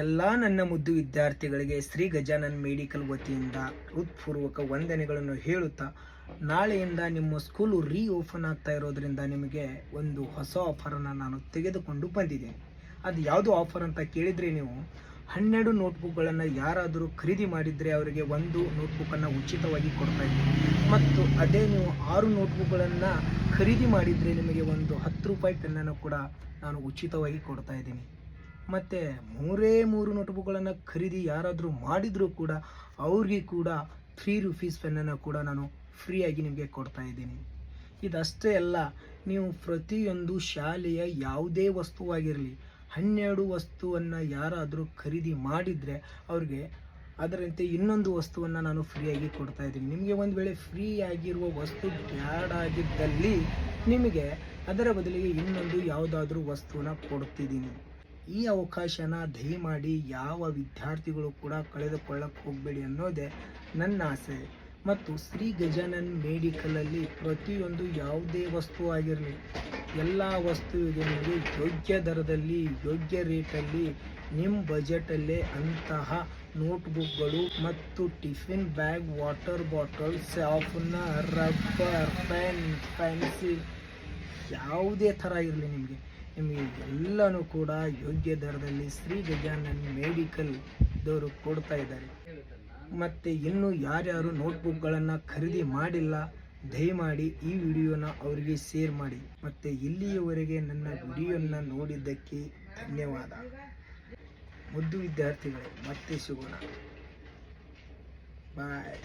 ಎಲ್ಲ ನನ್ನ ಮುದ್ದು ವಿದ್ಯಾರ್ಥಿಗಳಿಗೆ ಶ್ರೀ ಗಜಾನನ್ ಮೆಡಿಕಲ್ ವತಿಯಿಂದ ಹೃತ್ಪೂರ್ವಕ ವಂದನೆಗಳನ್ನು ಹೇಳುತ್ತಾ, ನಾಳೆಯಿಂದ ನಿಮ್ಮ ಸ್ಕೂಲು ಓಪನ್ ಆಗ್ತಾ ಇರೋದ್ರಿಂದ ನಿಮಗೆ ಒಂದು ಹೊಸ ಆಫರನ್ನು ನಾನು ತೆಗೆದುಕೊಂಡು ಬಂದಿದ್ದೇನೆ. ಅದು ಯಾವುದು ಆಫರ್ ಅಂತ ಕೇಳಿದರೆ, ನೀವು 12 ನೋಟ್ಬುಕ್ಗಳನ್ನು ಯಾರಾದರೂ ಖರೀದಿ ಮಾಡಿದರೆ ಅವರಿಗೆ ಒಂದು ನೋಟ್ಬುಕ್ಕನ್ನು ಉಚಿತವಾಗಿ ಕೊಡ್ತಾ ಇದ್ದೀನಿ. ಮತ್ತು ಅದೇ ನೀವು 6 ನೋಟ್ಬುಕ್ಗಳನ್ನು ಖರೀದಿ ಮಾಡಿದರೆ ನಿಮಗೆ ಒಂದು 10 ರೂಪಾಯಿ ಪೆನ್ನನ್ನು ಕೂಡ ನಾನು ಉಚಿತವಾಗಿ ಕೊಡ್ತಾ ಇದ್ದೀನಿ. ಮತ್ತು 3 ನೋಟ್ಬುಕ್ಗಳನ್ನು ಖರೀದಿ ಯಾರಾದರೂ ಮಾಡಿದರೂ ಕೂಡ ಅವ್ರಿಗೆ ಕೂಡ 3 ರೂಪೀಸ್ ಪೆನ್ನನ್ನು ಕೂಡ ನಾನು ಫ್ರೀಯಾಗಿ ನಿಮಗೆ ಕೊಡ್ತಾ ಇದ್ದೀನಿ. ಇದಷ್ಟೇ ಅಲ್ಲ, ನೀವು ಪ್ರತಿಯೊಂದು ಶಾಲೆಯ ಯಾವುದೇ ವಸ್ತುವಾಗಿರಲಿ 12 ವಸ್ತುವನ್ನು ಯಾರಾದರೂ ಖರೀದಿ ಮಾಡಿದರೆ ಅವ್ರಿಗೆ ಅದರಂತೆ ಇನ್ನೊಂದು ವಸ್ತುವನ್ನು ನಾನು ಫ್ರೀಯಾಗಿ ಕೊಡ್ತಾ ಇದ್ದೀನಿ. ನಿಮಗೆ ಒಂದು ವೇಳೆ ಫ್ರೀ ಆಗಿರುವ ವಸ್ತು ಬ್ಯಾಡಾಗಿದ್ದಲ್ಲಿ ನಿಮಗೆ ಅದರ ಬದಲಿಗೆ ಇನ್ನೊಂದು ಯಾವುದಾದ್ರೂ ವಸ್ತುವನ್ನು ಕೊಡ್ತಿದ್ದೀನಿ. ಈ ಅವಕಾಶನ ದಯಮಾಡಿ ಯಾವ ವಿದ್ಯಾರ್ಥಿಗಳು ಕೂಡ ಕಳೆದುಕೊಳ್ಳಕ್ಕೆ ಹೋಗಬೇಡಿ ಅನ್ನೋದೇ ನನ್ನ ಆಸೆ. ಮತ್ತು ಶ್ರೀ ಗಜಾನನ್ ಮೆಡಿಕಲಲ್ಲಿ ಪ್ರತಿಯೊಂದು ಯಾವುದೇ ವಸ್ತು ಆಗಿರಲಿ, ಎಲ್ಲ ವಸ್ತುವಿಗೆ ನಿಮಗೆ ಯೋಗ್ಯ ದರದಲ್ಲಿ, ಯೋಗ್ಯ ರೇಟಲ್ಲಿ, ನಿಮ್ಮ ಬಜೆಟಲ್ಲೇ ಅಂತಹ ನೋಟ್ಬುಕ್ಗಳು ಮತ್ತು tiffin bag, water bottle, sharpener, rubber, pen, pencil ಯಾವುದೇ ಥರ ಇರಲಿ ನಿಮಗೆ ಎಲ್ಲನೂ ಕೂಡ ಯೋಗ್ಯ ದರದಲ್ಲಿ ಶ್ರೀ ಗಜಾನನ್ ಮೆಡಿಕಲ್ದವರು ಕೊಡ್ತಾ ಇದ್ದಾರೆ. ಮತ್ತು ಇನ್ನು ಯಾರ್ಯಾರು ನೋಟ್ಬುಕ್ಗಳನ್ನು ಖರೀದಿ ಮಾಡಿಲ್ಲ, ದಯಮಾಡಿ ಈ ವಿಡಿಯೋನ ಅವರಿಗೆ ಶೇರ್ ಮಾಡಿ. ಮತ್ತು ಇಲ್ಲಿಯವರೆಗೆ ನನ್ನ ವಿಡಿಯೋನ ನೋಡಿದ್ದಕ್ಕೆ ಧನ್ಯವಾದ. ಮುದ್ದು ವಿದ್ಯಾರ್ಥಿಗಳೇ, ಮತ್ತೆ ಸಿಗೋಣ. ಬಾಯ್.